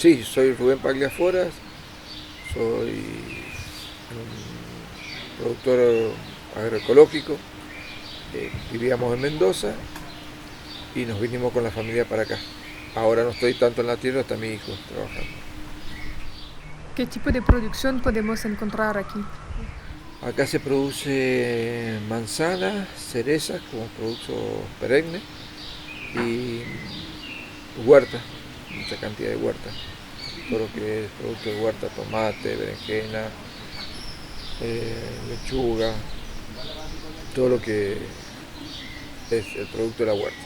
Sí, soy Rubén Pagliaforas, soy un productor agroecológico. Vivíamos en Mendoza y nos vinimos con la familia para acá. Ahora no estoy tanto en la tierra, está mi hijo trabajando. ¿Qué tipo de producción podemos encontrar aquí? Acá se produce manzana, cerezas como producto perenne y huerta, mucha cantidad de huerta. Todo lo que es producto de huerta, tomate, berenjena, lechuga, todo lo que es el producto de la huerta.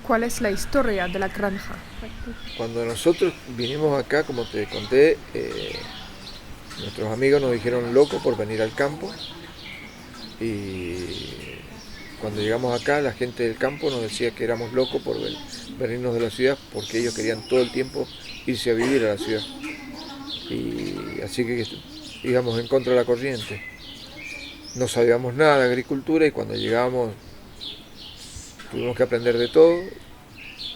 ¿Cuál es la historia de la granja? Cuando nosotros vinimos acá, como te conté, nuestros amigos nos dijeron locos por venir al campo y cuando llegamos acá la gente del campo nos decía que éramos locos por venirnos de la ciudad porque ellos querían todo el tiempo irse a vivir a la ciudad. Y así que íbamos en contra de la corriente. No sabíamos nada de agricultura y cuando llegamos tuvimos que aprender de todo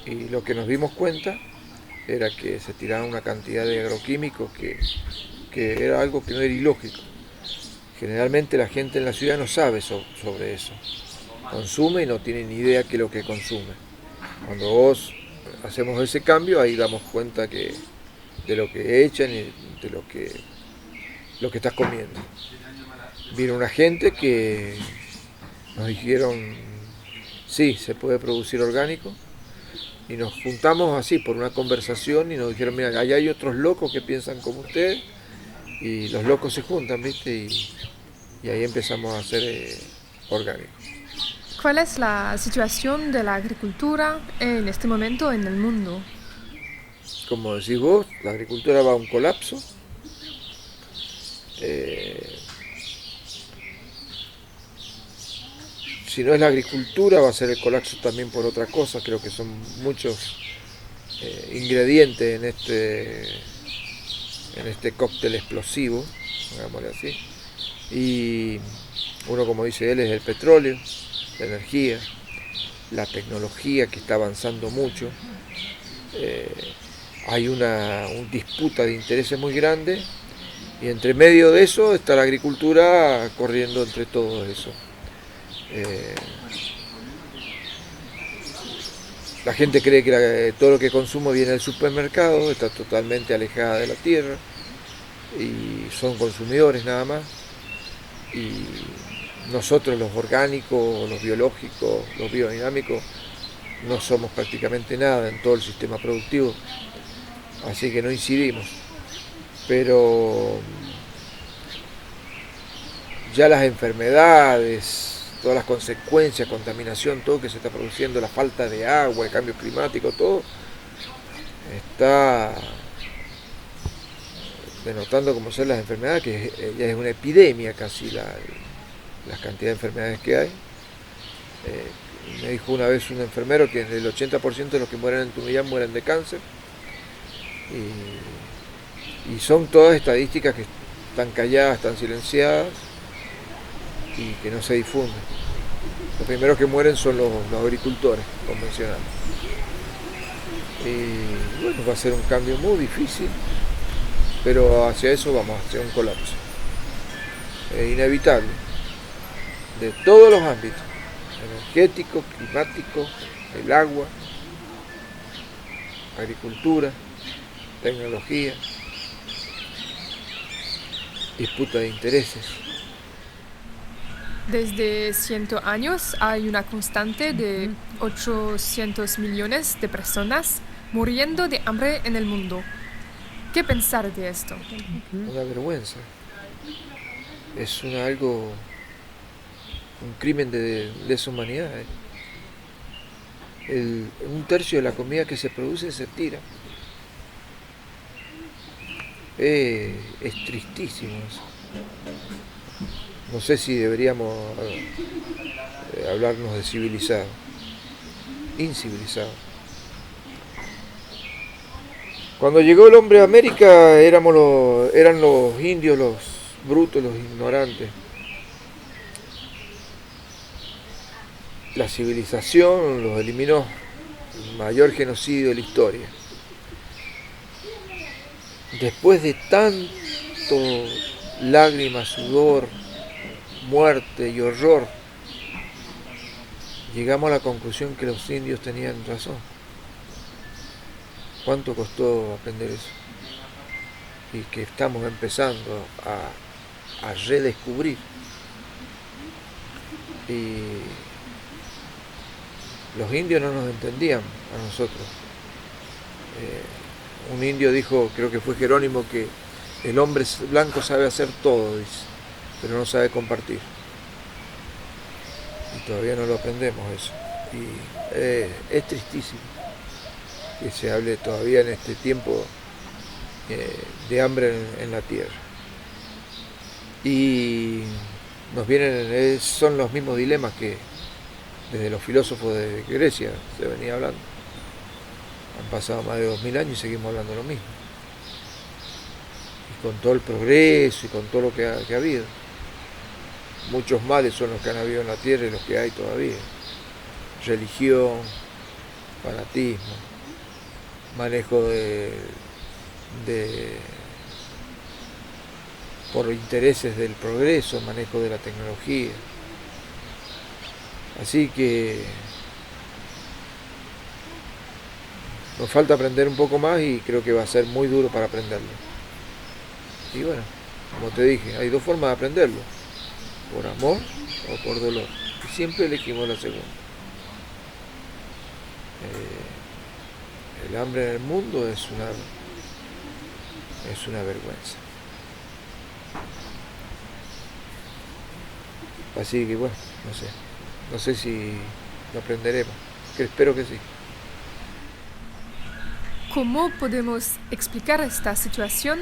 y lo que nos dimos cuenta era que se tiraban una cantidad de agroquímicos que era algo que no era ilógico. Generalmente la gente en la ciudad no sabe sobre eso. Consume y no tiene ni idea qué es lo que consume. Cuando vos hacemos ese cambio, ahí damos cuenta de lo que echan y de lo que estás comiendo. Vino una gente que nos dijeron, sí, se puede producir orgánico, y nos juntamos así por una conversación y nos dijeron, mira, allá hay otros locos que piensan como ustedes, y los locos se juntan, ¿viste? Y ahí empezamos a hacer orgánico. ¿Cuál es la situación de la agricultura en este momento en el mundo? Como decís vos, la agricultura va a un colapso. Eh, si no es la agricultura, va a ser el colapso también por otra cosa. Creo que son muchos ingredientes en este cóctel explosivo, digámosle así. Y uno, como dice él, es el petróleo, la energía, la tecnología que está avanzando mucho. Eh, hay una disputa de intereses muy grande y entre medio de eso está la agricultura corriendo entre todo eso. Eh, la gente cree que todo lo que consumo viene del supermercado, está totalmente alejada de la tierra y son consumidores nada más. Y nosotros los orgánicos, los biológicos, los biodinámicos, no somos prácticamente nada en todo el sistema productivo, así que no incidimos. Pero ya las enfermedades, todas las consecuencias, contaminación, todo que se está produciendo, la falta de agua, el cambio climático, todo está denotando como son las enfermedades, que ya es una epidemia casi las cantidades de enfermedades que hay. Me dijo una vez un enfermero que el 80% de los que mueren en Tunuyán mueren de cáncer. Y son todas estadísticas que están calladas, están silenciadas y que no se difunden. Los primeros que mueren son los agricultores convencionales. Y bueno, va a ser un cambio muy difícil, pero hacia eso vamos, hacia un colapso. Es inevitable, de todos los ámbitos, energético, climático, el agua, agricultura, tecnología, disputa de intereses. Desde 100 años hay una constante de 800 millones de personas muriendo de hambre en el mundo. ¿Qué pensar de esto? Una vergüenza. Es algo, un crimen de lesa humanidad. Un tercio de la comida que se produce se tira. Es tristísimo eso. No sé si deberíamos hablarnos de civilizado, incivilizado. Cuando llegó el hombre a América eran los indios los brutos, los ignorantes. La civilización los eliminó, el mayor genocidio de la historia. después de tanto lágrimas, sudor, muerte y horror, llegamos a la conclusión que los indios tenían razón. ¿Cuánto costó aprender eso? Y que estamos empezando a redescubrir. Y los indios no nos entendían a nosotros. Un indio dijo, creo que fue Jerónimo, que el hombre blanco sabe hacer todo, dice, pero no sabe compartir. Y todavía no lo aprendemos eso. Y es tristísimo que se hable todavía en este tiempo de hambre en la tierra. Y nos vienen, son los mismos dilemas que desde los filósofos de Grecia se venía hablando. Han pasado más de 2000 años y seguimos hablando lo mismo. Y con todo el progreso y con todo lo que ha habido. Muchos males son los que han habido en la tierra y los que hay todavía. Religión, fanatismo, manejo por intereses del progreso, manejo de la tecnología. Así que nos falta aprender un poco más y creo que va a ser muy duro para aprenderlo. Y bueno, como te dije, hay dos formas de aprenderlo, por amor o por dolor. Y siempre elegimos la segunda. El hambre en el mundo es una vergüenza. Así que bueno, no sé si lo aprenderemos, que espero que sí. ¿Cómo podemos explicar esta situación?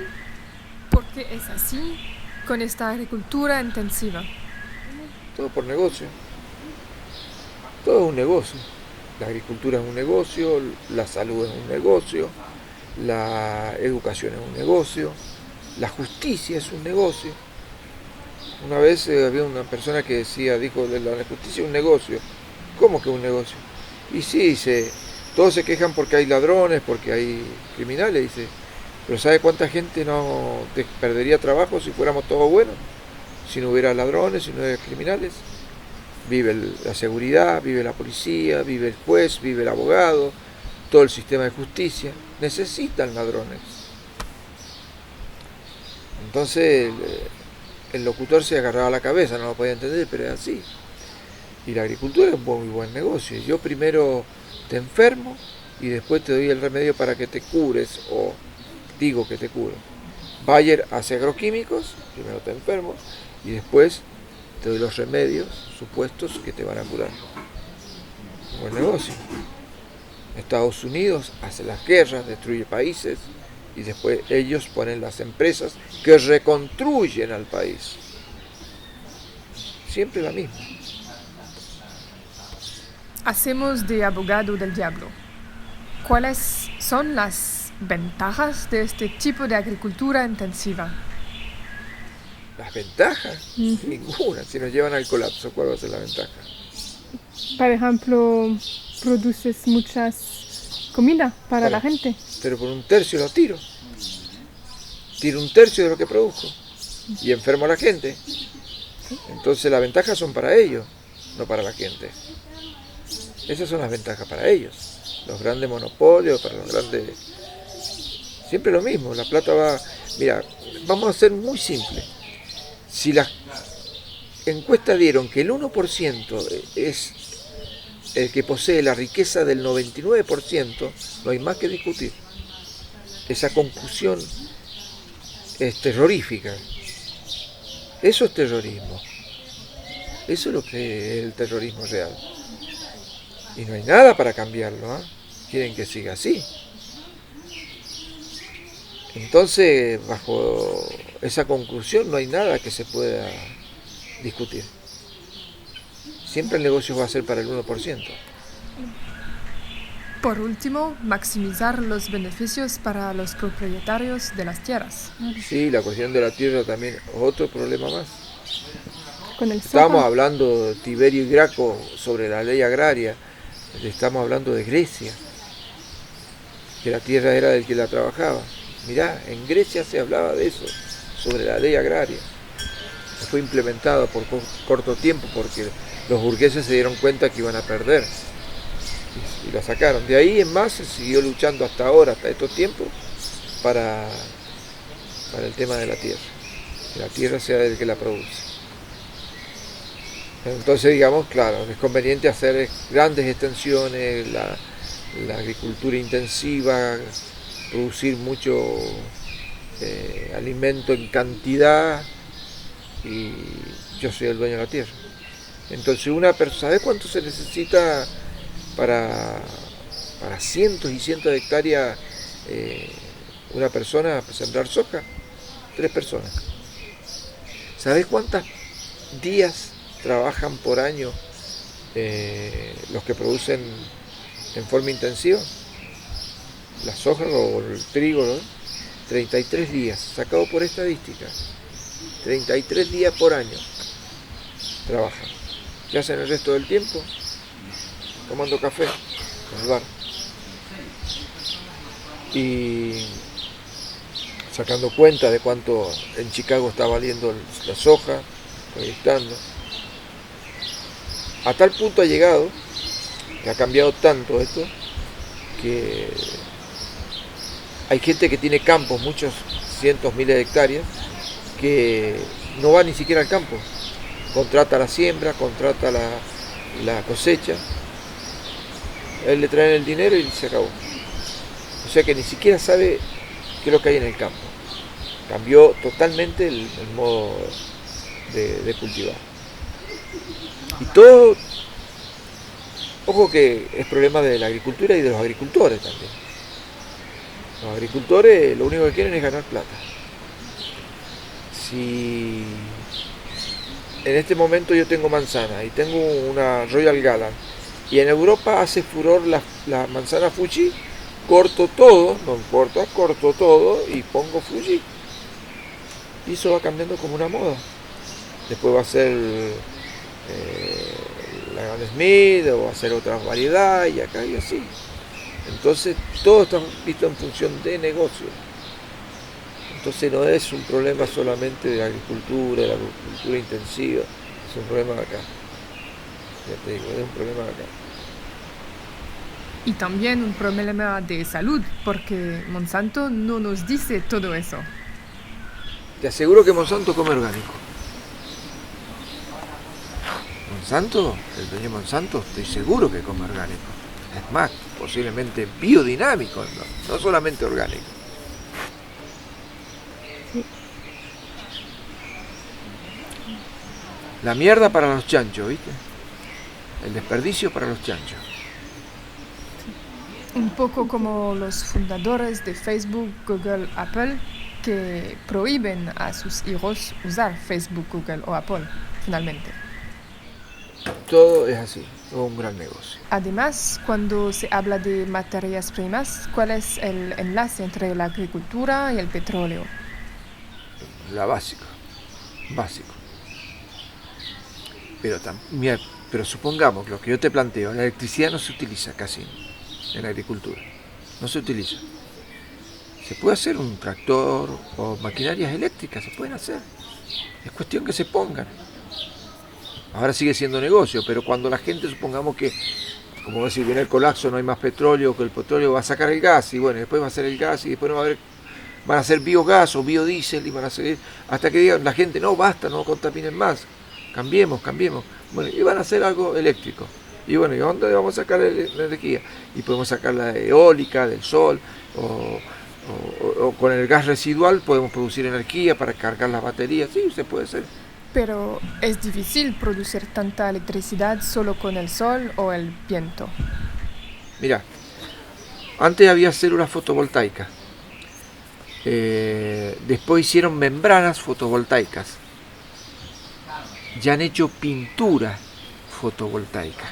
¿Por qué es así con esta agricultura intensiva? Todo por negocio. Todo es un negocio. La agricultura es un negocio, la salud es un negocio, la educación es un negocio, la justicia es un negocio. Una vez había una persona que dijo, la justicia es un negocio. ¿Cómo que es un negocio? Y sí, todos se quejan porque hay ladrones, porque hay criminales, dice. Pero ¿sabe cuánta gente no perdería trabajo si fuéramos todos buenos? Si no hubiera ladrones, si no hubiera criminales. Vive la seguridad, vive la policía, vive el juez, vive el abogado, todo el sistema de justicia. Necesitan ladrones. Entonces el locutor se agarraba la cabeza, no lo podía entender, pero es así. Y la agricultura es un muy buen negocio. Yo primero te enfermo y después te doy el remedio para que te cures, o digo que te curo. Bayer hace agroquímicos, primero te enfermo y después te doy los remedios supuestos que te van a curar. Buen negocio. Estados Unidos hace las guerras, destruye países y después ellos ponen las empresas que reconstruyen al país. Siempre la misma. Hacemos de abogado del diablo. ¿Cuáles son las ventajas de este tipo de agricultura intensiva? ¿Las ventajas? Ninguna. Si nos llevan al colapso, ¿cuál va a ser la ventaja? Por ejemplo, produces muchas comida para la gente. Pero por un tercio lo tiro. Tiro un tercio de lo que produzco. Y enfermo a la gente. Entonces las ventajas son para ellos, no para la gente. Esas son las ventajas para ellos. Los grandes monopolios, para los grandes... Siempre lo mismo, la plata va... Mira, vamos a ser muy simple. Si las encuestas dieron que el 1% es el que posee la riqueza del 99%, no hay más que discutir. Esa conclusión es terrorífica. Eso es terrorismo. Eso es lo que es el terrorismo real. Y no hay nada para cambiarlo, ¿eh? Quieren que siga así. Entonces, bajo esa conclusión no hay nada que se pueda discutir. Siempre el negocio va a ser para el 1%. Por último, maximizar los beneficios para los propietarios de las tierras. Sí, la cuestión de la tierra también, otro problema más. Con el Estábamos hablando de Tiberio y Graco sobre la ley agraria, estamos hablando de Grecia, que la tierra era del que la trabajaba. Mirá, en Grecia se hablaba de eso, sobre la ley agraria. Fue implementada por corto tiempo porque los burgueses se dieron cuenta que iban a perder y la sacaron. De ahí en más se siguió luchando hasta ahora, hasta estos tiempos, para el tema de la tierra. Que la tierra sea el que la produce. Entonces, digamos, claro, es conveniente hacer grandes extensiones, la agricultura intensiva, producir mucho alimento en cantidad, y yo soy el dueño de la tierra. Entonces una persona, ¿sabes cuánto se necesita para cientos y cientos de hectáreas una persona para sembrar soja? 3 personas. ¿Sabes cuántos días trabajan por año los que producen en forma intensiva? La soja o el trigo, ¿no? 33 días, sacado por estadística. 33 días por año trabajan. ¿Qué hacen el resto del tiempo? Tomando café en el bar. Y sacando cuenta de cuánto en Chicago está valiendo la soja, proyectando. A tal punto ha llegado, que ha cambiado tanto esto, que hay gente que tiene campos, muchos cientos, miles de hectáreas, que no va ni siquiera al campo. Contrata la siembra, contrata la cosecha, a él le traen el dinero y se acabó. O sea que ni siquiera sabe qué es lo que hay en el campo. Cambió totalmente el modo de cultivar. Y todo, ojo que es problema de la agricultura y de los agricultores también. Los agricultores lo único que quieren es ganar plata. Si en este momento yo tengo manzana y tengo una Royal Gala y en Europa hace furor la manzana Fuji, corto todo, no importa, corto todo y pongo Fuji. Y eso va cambiando como una moda. Después va a ser la Granny Smith o va a ser otras variedades y acá y así. Entonces todo está visto en función de negocio. Entonces no es un problema solamente de la agricultura intensiva, es un problema de acá. Ya te digo, es un problema de acá. Y también un problema de salud, porque Monsanto no nos dice todo eso. Te aseguro que Monsanto come orgánico. Monsanto, el dueño de Monsanto, estoy seguro que come orgánico. Es más, posiblemente biodinámico, no solamente orgánico. La mierda para los chanchos, ¿viste? El desperdicio para los chanchos. Un poco como los fundadores de Facebook, Google, Apple, que prohíben a sus hijos usar Facebook, Google o Apple, finalmente. Todo es así, todo un gran negocio. Además, cuando se habla de materias primas, ¿cuál es el enlace entre la agricultura y el petróleo? Básico. Pero supongamos lo que yo te planteo, la electricidad no se utiliza casi en la agricultura, no se utiliza. Se puede hacer un tractor o maquinarias eléctricas, se pueden hacer. Es cuestión que se pongan. Ahora sigue siendo negocio, pero cuando la gente, supongamos que, como decir, viene el colapso, no hay más petróleo, que el petróleo va a sacar el gas, y bueno, después va a ser el gas, y después no va a haber, van a hacer biogás o biodiesel, y van a seguir, hasta que digan la gente, no, basta, no contaminen más, cambiemos. Bueno, y van a hacer algo eléctrico. Y bueno, ¿y dónde vamos a sacar la energía? Y podemos sacar la eólica, del sol, o con el gas residual podemos producir energía para cargar las baterías, sí, se puede hacer. Pero es difícil producir tanta electricidad solo con el sol o el viento. Mira, antes había células fotovoltaicas. Después hicieron membranas fotovoltaicas. Ya han hecho pintura fotovoltaica.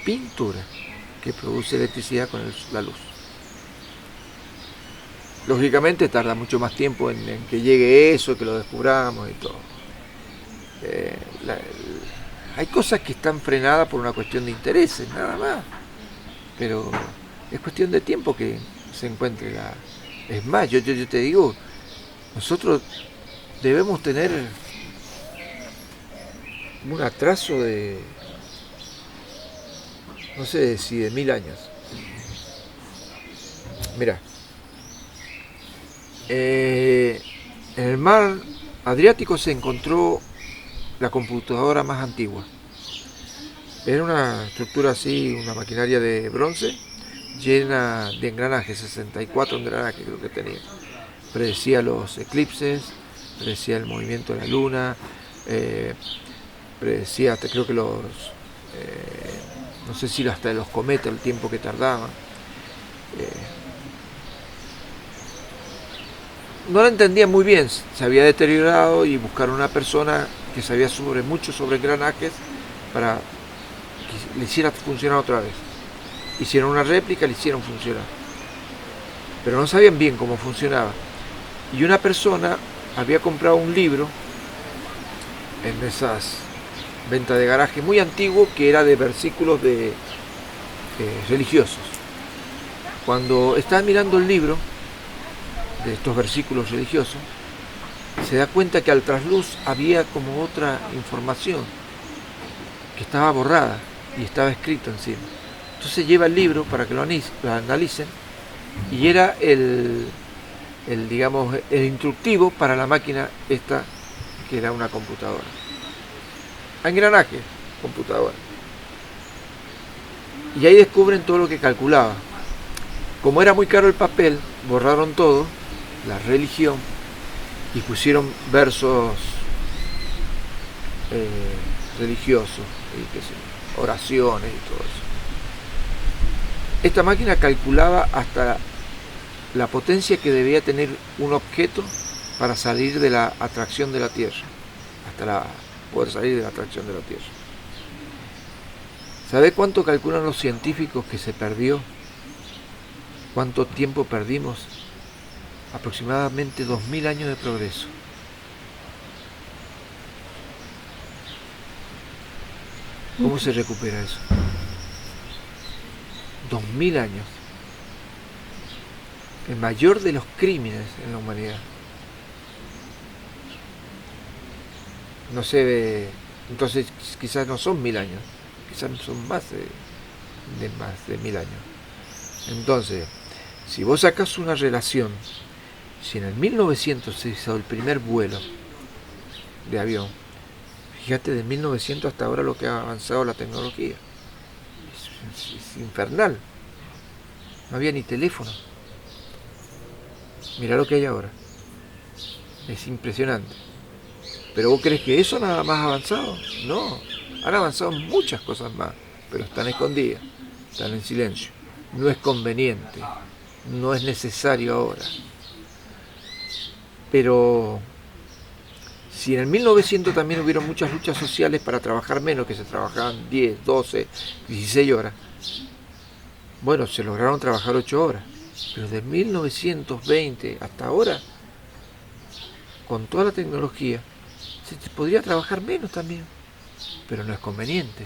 Pintura que produce electricidad con la luz. Lógicamente tarda mucho más tiempo en que llegue eso, que lo descubramos y todo. Hay cosas que están frenadas por una cuestión de intereses, nada más. Pero es cuestión de tiempo que se encuentre la... Es más, yo te digo, nosotros debemos tener un atraso de, no sé si de 1000 años. Mira, en el mar Adriático se encontró la computadora más antigua. Era una estructura así, una maquinaria de bronce llena de engranajes, 64 engranajes creo que tenía. Predecía los eclipses, predecía el movimiento de la luna, predecía hasta creo que los, no sé si hasta los cometas, el tiempo que tardaban. No la entendía muy bien, se había deteriorado y buscaron una persona que sabía mucho sobre engranajes para que le hiciera funcionar otra vez. Hicieron una réplica, le hicieron funcionar. Pero no sabían bien cómo funcionaba. Y una persona había comprado un libro en esas ventas de garaje muy antiguo que era de versículos religiosos. Cuando estaba mirando el libro de estos versículos religiosos, se da cuenta que al trasluz había como otra información que estaba borrada y estaba escrito encima. Entonces lleva el libro para que lo analicen y era digamos, el instructivo para la máquina esta que era una computadora. A engranaje, computadora. Y ahí descubren todo lo que calculaba. Como era muy caro el papel, borraron todo, la religión, y pusieron versos religiosos, y qué sé yo, oraciones y todo eso. Esta máquina calculaba hasta la potencia que debía tener un objeto para salir de la atracción de la Tierra, poder salir de la atracción de la Tierra. ¿Sabe cuánto calculan los científicos que se perdió? ¿Cuánto tiempo perdimos? Aproximadamente 2000 años de progreso. ¿Cómo se recupera eso? 2000 años. El mayor de los crímenes en la humanidad. No se ve, entonces quizás no son 1000 años, quizás son más de 1000 años. Entonces, si vos sacas una relación, si en el 1900 se hizo el primer vuelo de avión, fíjate de 1900 hasta ahora lo que ha avanzado la tecnología. Es infernal. No había ni teléfono. Mirá lo que hay ahora. Es impresionante. ¿Pero vos crees que eso nada más ha avanzado? No. Han avanzado muchas cosas más, pero están escondidas, están en silencio. No es conveniente, no es necesario ahora. Pero si en el 1900 también hubieron muchas luchas sociales para trabajar menos, que se trabajaban 10, 12, 16 horas, bueno, se lograron trabajar 8 horas. Pero de 1920 hasta ahora, con toda la tecnología, se podría trabajar menos también, pero no es conveniente.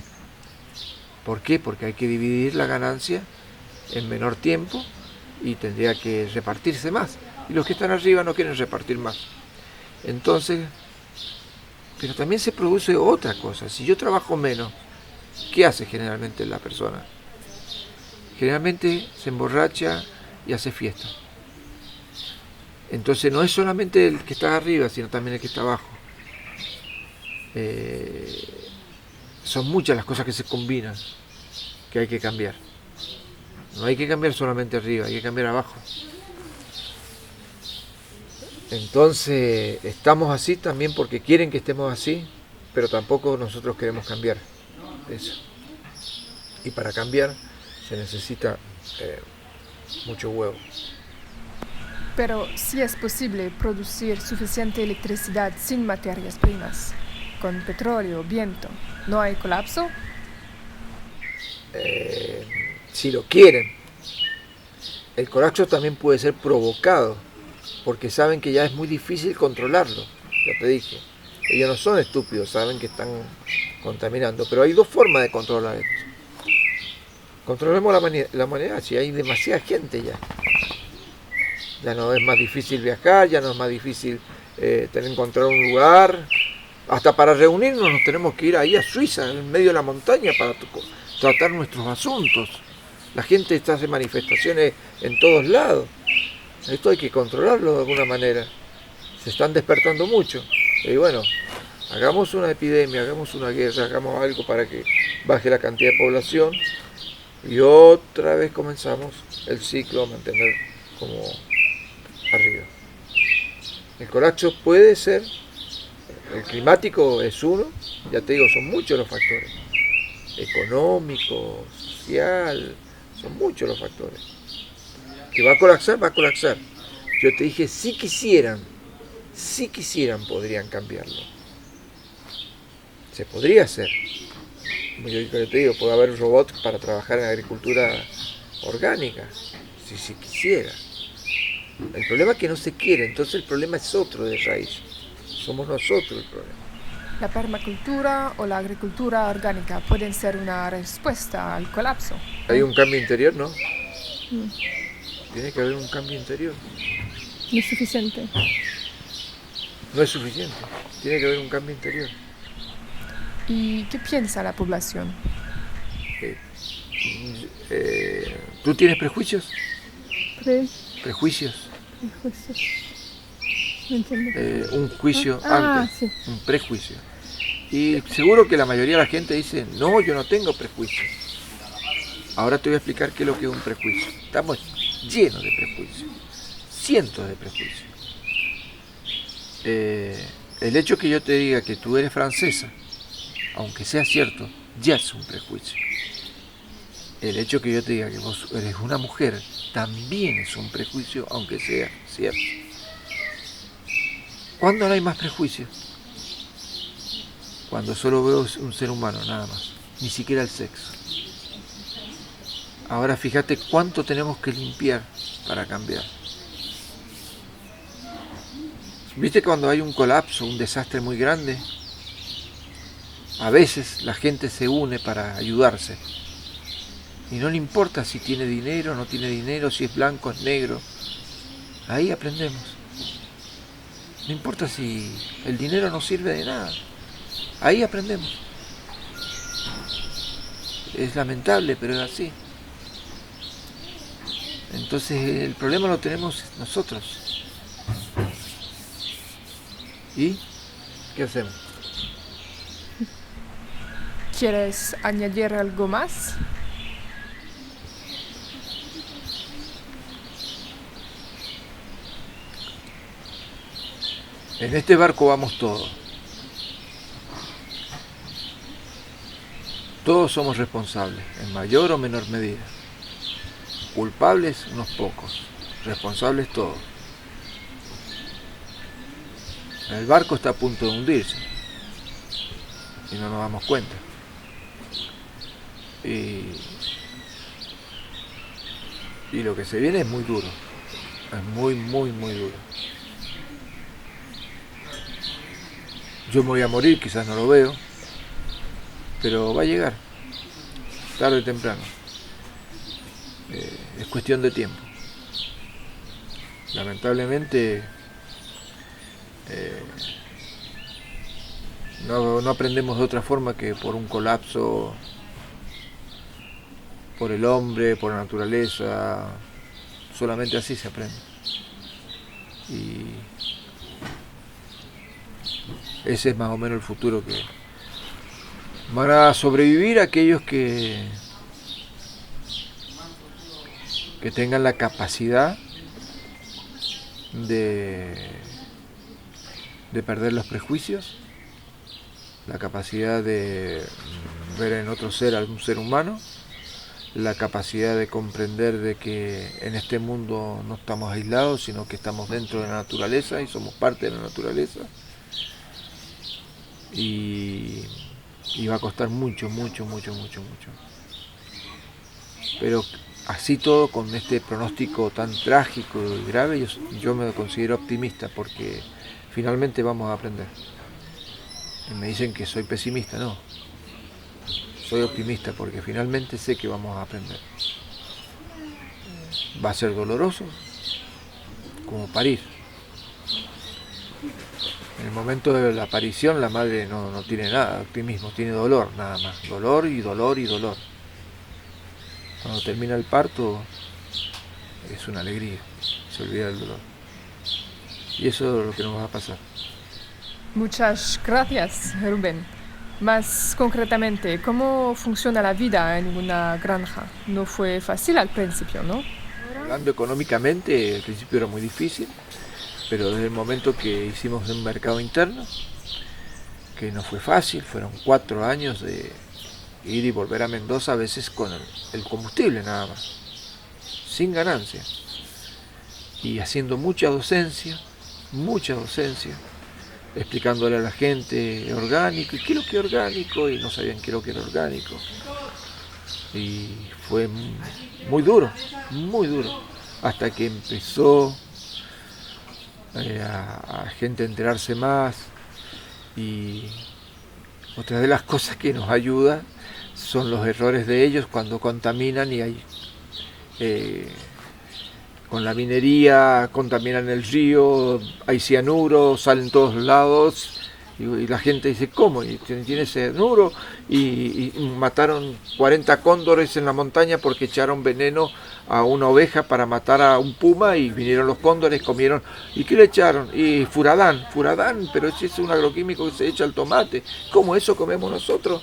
¿Por qué? Porque hay que dividir la ganancia en menor tiempo y tendría que repartirse más. Y los que están arriba no quieren repartir más. Entonces, pero también se produce otra cosa. Si yo trabajo menos, ¿qué hace generalmente la persona? Generalmente se emborracha y hace fiesta. Entonces no es solamente el que está arriba, sino también el que está abajo. Son muchas las cosas que se combinan, que hay que cambiar. No hay que cambiar solamente arriba, hay que cambiar abajo. Entonces estamos así también porque quieren que estemos así, pero tampoco nosotros queremos cambiar eso. Y para cambiar se necesita mucho huevo. Pero si es posible producir suficiente electricidad sin materias primas, con petróleo, viento, ¿no hay colapso? Si lo quieren. El colapso también puede ser provocado, porque saben que ya es muy difícil controlarlo, ya te dije. Ellos no son estúpidos, saben que están contaminando, pero hay dos formas de controlar esto. Controlemos la humanidad, si hay demasiada gente ya. Ya no es más difícil viajar, ya no es más difícil encontrar un lugar. Hasta para reunirnos nos tenemos que ir ahí a Suiza, en medio de la montaña, para tratar nuestros asuntos. La gente hace manifestaciones en todos lados. Esto hay que controlarlo de alguna manera. Se están despertando mucho. Y bueno, hagamos una epidemia, hagamos una guerra, hagamos algo para que baje la cantidad de población. Y otra vez comenzamos el ciclo a mantener como arriba. El colapso puede ser, el climático es uno, ya te digo, son muchos los factores. Económico, social, son muchos los factores. Que va a colapsar, va a colapsar. Yo te dije, si quisieran, podrían cambiarlo. Se podría hacer. Como yo te digo, puede haber un robot para trabajar en agricultura orgánica, si se quisiera. El problema es que no se quiere, entonces el problema es otro de raíz. Somos nosotros el problema. ¿La permacultura o la agricultura orgánica pueden ser una respuesta al colapso? Hay un cambio interior, ¿no? Tiene que haber un cambio interior. No es suficiente. No es suficiente, tiene que haber un cambio interior. ¿Y qué piensa la población? ¿Tú tienes prejuicios? Prejuicios. No entiendo. Un juicio antes, sí. un prejuicio. Y seguro que la mayoría de la gente dice, no, yo no tengo prejuicios. Ahora te voy a explicar qué es lo que es un prejuicio. Estamos llenos de prejuicios, cientos de prejuicios. El hecho que yo te diga que tú eres francesa, aunque sea cierto, ya es un prejuicio. El hecho que yo te diga que vos eres una mujer, también es un prejuicio, aunque sea cierto. ¿Cuándo no hay más prejuicios? Cuando solo veo un ser humano, nada más. Ni siquiera el sexo. Ahora fíjate cuánto tenemos que limpiar para cambiar. ¿Viste cuando hay un colapso, un desastre muy grande? A veces la gente se une para ayudarse. Y no le importa si tiene dinero o no tiene dinero, si es blanco o es negro. Ahí aprendemos. No importa si el dinero no sirve de nada. Ahí aprendemos. Es lamentable, pero es así. Entonces el problema lo tenemos nosotros. ¿Y qué hacemos? ¿Quieres añadir algo más? En este barco vamos todos. Todos somos responsables, en mayor o menor medida. Culpables unos pocos, responsables todos. El barco está a punto de hundirse y no nos damos cuenta. Y lo que se viene es muy duro, es muy duro. Yo me voy a morir, quizás no lo veo, pero va a llegar, tarde o temprano. Es cuestión de tiempo. Lamentablemente no aprendemos de otra forma que por un colapso, por el hombre, por la naturaleza. Solamente así se aprende. Y ese es más o menos el futuro que van a sobrevivir aquellos que tengan la capacidad de perder los prejuicios, la capacidad de ver en otro ser algún ser humano, la capacidad de comprender de que en este mundo no estamos aislados, sino que estamos dentro de la naturaleza y somos parte de la naturaleza. Y va a costar mucho. Pero así todo, con este pronóstico tan trágico y grave, yo me considero optimista porque finalmente vamos a aprender. Y me dicen que soy pesimista, no. Soy optimista porque finalmente sé que vamos a aprender. Va a ser doloroso, como parir. En el momento de la aparición la madre no tiene nada de optimismo, tiene dolor nada más, dolor y dolor y dolor. Cuando termina el parto es una alegría, se olvida el dolor. Y eso es lo que nos va a pasar. Muchas gracias, Rubén. Más concretamente, ¿cómo funciona la vida en una granja? No fue fácil al principio, ¿no? Hablando económicamente, al principio era muy difícil, pero desde el momento que hicimos un mercado interno, que no fue fácil, fueron 4 años de ir y volver a Mendoza, a veces con el combustible nada más, sin ganancia, y haciendo mucha docencia, explicándole a la gente orgánico, y qué es lo que es orgánico, y no sabían qué es lo que era orgánico. Y fue muy duro, hasta que empezó a gente a enterarse más. Y otra de las cosas que nos ayuda son los errores de ellos cuando contaminan y hay con la minería, contaminan el río, hay cianuro, salen todos lados y la gente dice, ¿cómo? Y tiene cianuro y mataron 40 cóndores en la montaña porque echaron veneno a una oveja para matar a un puma y vinieron los cóndores, comieron. ¿Y qué le echaron? Y furadán, pero ese es un agroquímico que se echa al tomate. ¿Cómo eso comemos nosotros?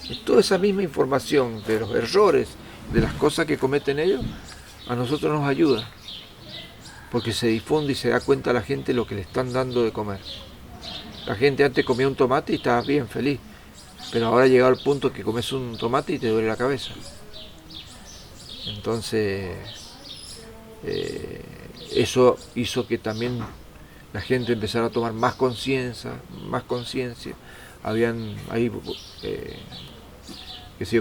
Y toda esa misma información de los errores, de las cosas que cometen ellos, a nosotros nos ayuda. Porque se difunde y se da cuenta a la gente lo que le están dando de comer. La gente antes comía un tomate y estaba bien, feliz. Pero ahora ha llegado al punto que comes un tomate y te duele la cabeza. Entonces, eso hizo que también la gente empezara a tomar más conciencia. Habían ahí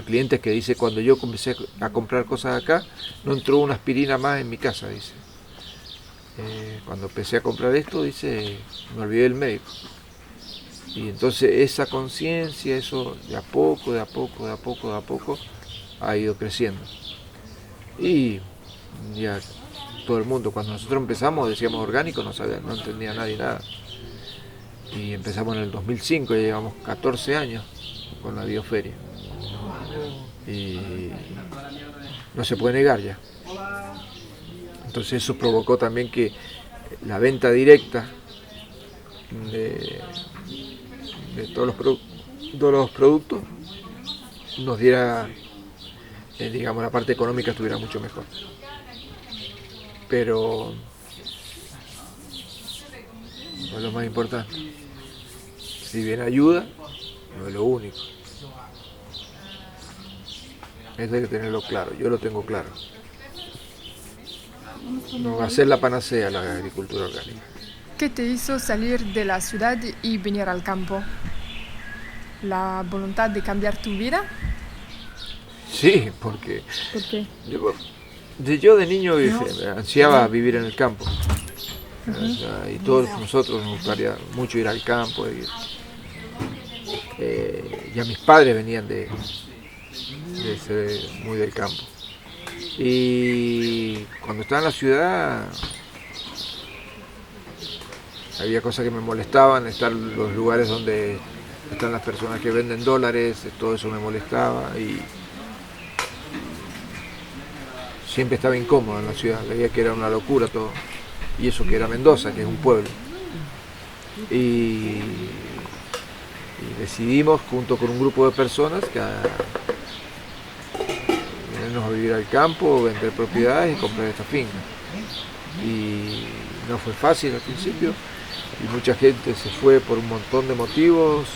clientes que dicen, cuando yo comencé a comprar cosas acá, no entró una aspirina más en mi casa, dice. Cuando empecé a comprar esto, dice, me olvidé del médico. Y entonces esa conciencia, eso de a poco ha ido creciendo. Y ya todo el mundo, cuando nosotros empezamos decíamos orgánico, no entendía nadie nada. Y empezamos en el 2005, ya llevamos 14 años con la bioferia. Y no se puede negar ya. Entonces eso provocó también que la venta directa de todos los productos nos diera, digamos, la parte económica estuviera mucho mejor. Pero no es lo más importante. Si bien ayuda, no es lo único. Eso hay que tenerlo claro, yo lo tengo claro. No va a ser la panacea la agricultura orgánica. ¿Qué te hizo salir de la ciudad y venir al campo? ¿La voluntad de cambiar tu vida? Sí, porque ¿Por qué? yo de niño ansiaba vivir en el campo. Y todos nosotros nos gustaría mucho ir al campo. Ya mis padres venían de ser muy del campo. Y cuando estaba en la ciudad había cosas que me molestaban, estar en los lugares donde están las personas que venden dólares, todo eso me molestaba y siempre estaba incómodo en la ciudad, veía que era una locura todo, y eso que era Mendoza, que es un pueblo. Y decidimos junto con un grupo de personas que irnos a vivir al campo, vender propiedades y comprar esta finca. Y no fue fácil al principio y mucha gente se fue por un montón de motivos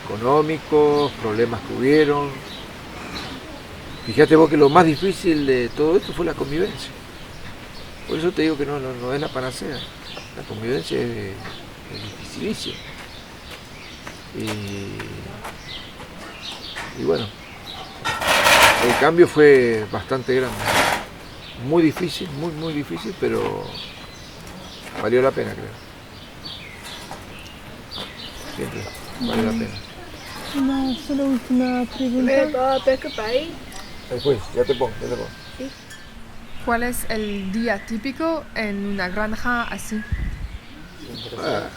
económicos, problemas que hubieron. Fíjate vos que lo más difícil de todo esto fue la convivencia. Por eso te digo que no es la panacea. La convivencia es dificilísima. Y bueno, el cambio fue bastante grande. Muy difícil, muy difícil, pero valió la pena, creo. Siempre valió la pena. Una solo última pregunta. ¿Me puedo preocupar? Después, ya te pongo. Sí. ¿Cuál es el día típico en una granja así? Ah,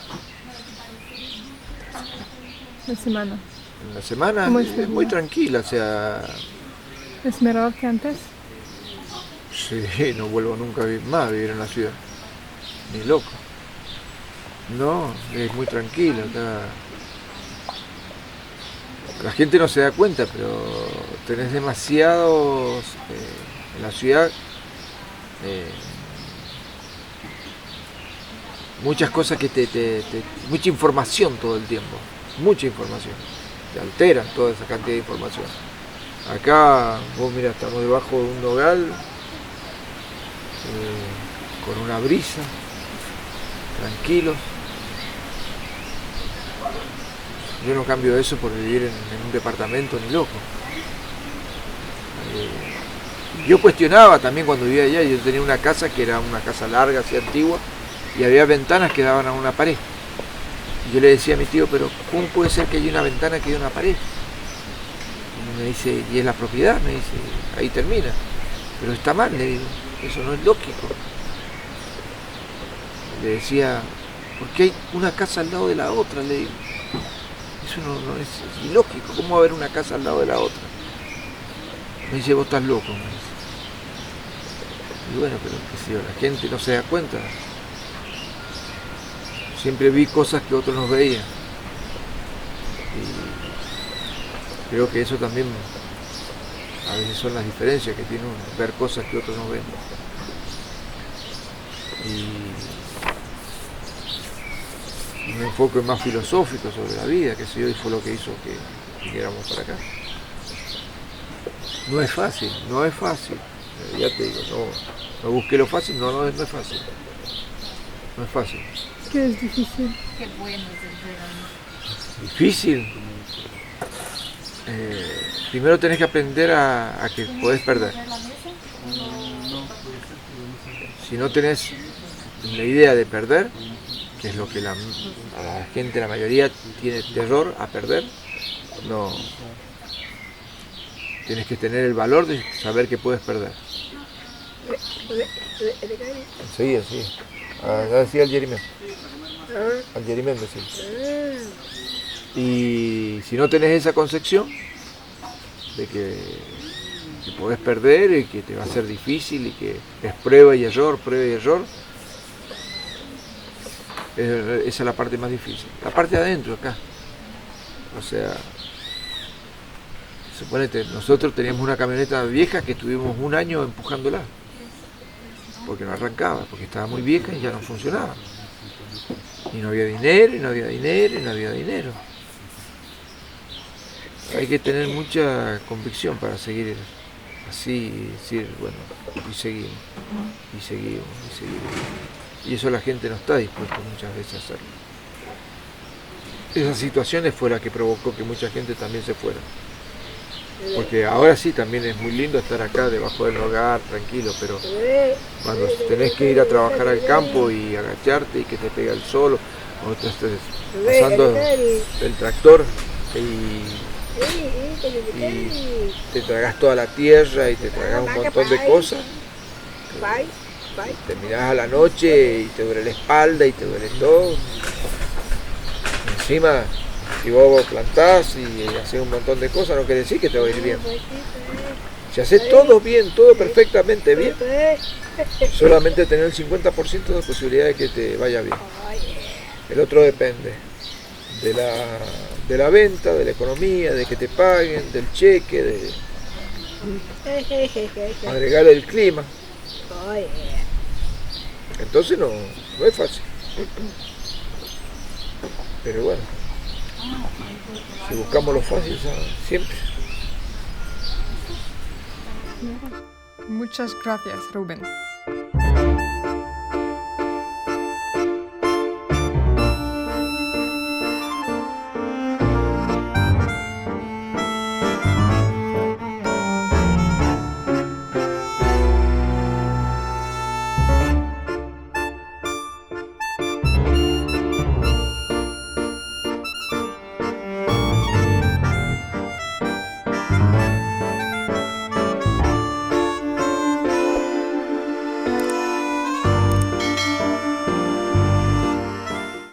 La semana. en la semana ¿Cómo es es el muy día? tranquila, o sea, ¿Es mejor que antes? sí, no vuelvo nunca más a vivir en la ciudad, ni loco. No, es muy tranquila acá. La gente no se da cuenta, pero tenés demasiados en la ciudad, eh, muchas cosas que mucha información todo el tiempo, mucha información. Te alteran toda esa cantidad de información. Acá, vos mira, estamos debajo de un nogal, con una brisa, tranquilos. Yo no cambio eso por vivir en un departamento ni loco. Yo cuestionaba también cuando vivía allá, yo tenía una casa que era una casa larga, así antigua, y había ventanas que daban a una pared. Y yo le decía a mi tío, pero ¿cómo puede ser que haya una ventana que dé a una pared? Y me dice, y es la propiedad, me dice, ahí termina. Pero está mal, le digo, eso no es lógico. Le decía, ¿por qué hay una casa al lado de la otra? Le digo, eso no es ilógico, ¿cómo va a haber una casa al lado de la otra? Me dice, vos estás loco, me dice. Y bueno, pero qué sé yo, la gente no se da cuenta. Siempre vi cosas que otros no veían. Y creo que eso también a veces son las diferencias que tiene uno, ver cosas que otros no ven. Y un enfoque más filosófico sobre la vida, que sé yo, y fue lo que hizo que viniéramos para acá. No es fácil, no es fácil. Ya te digo, no busqué lo fácil, no es fácil. No es fácil. ¿Qué es difícil? Qué bueno es el verano. Difícil. Primero tenés que aprender a que podés perder. Si no tenés la idea de perder, que es lo que a la gente, la mayoría, tiene terror a perder, no. Tienes que tener el valor de saber que puedes perder. Enseguida, sí. Decía al Jeremy. Al Jeremy decía. Y si no tenés esa concepción de que podés perder y que te va a ser difícil y que es prueba y error, esa es la parte más difícil. La parte de adentro, acá. O sea, suponete, nosotros teníamos una camioneta vieja que estuvimos un año empujándola. Porque no arrancaba, porque estaba muy vieja y ya no funcionaba. Y no había dinero, y no había dinero, y no había dinero. Hay que tener mucha convicción para seguir así y decir, bueno, y seguimos, y seguimos, y seguimos. Y eso la gente no está dispuesta muchas veces a hacerlo. Esas situaciones fue la que provocó que mucha gente también se fuera. Porque ahora sí también es muy lindo estar acá debajo del hogar, tranquilo, pero cuando tenés que ir a trabajar al campo y agacharte y que te pega el sol, o te estés pasando el tractor y te tragas toda la tierra y te tragas un montón de cosas, terminás a la noche y te duele la espalda y te duele todo. Encima, si vos plantás y haces un montón de cosas, no quiere decir que te va a ir bien. Si haces todo bien, todo perfectamente bien, solamente tener el 50% de posibilidad de que te vaya bien. El otro depende de la venta, de la economía, de que te paguen, del cheque, de agregar el clima. Entonces no es fácil. Pero bueno, si buscamos lo fácil, siempre. Muchas gracias, Rubén.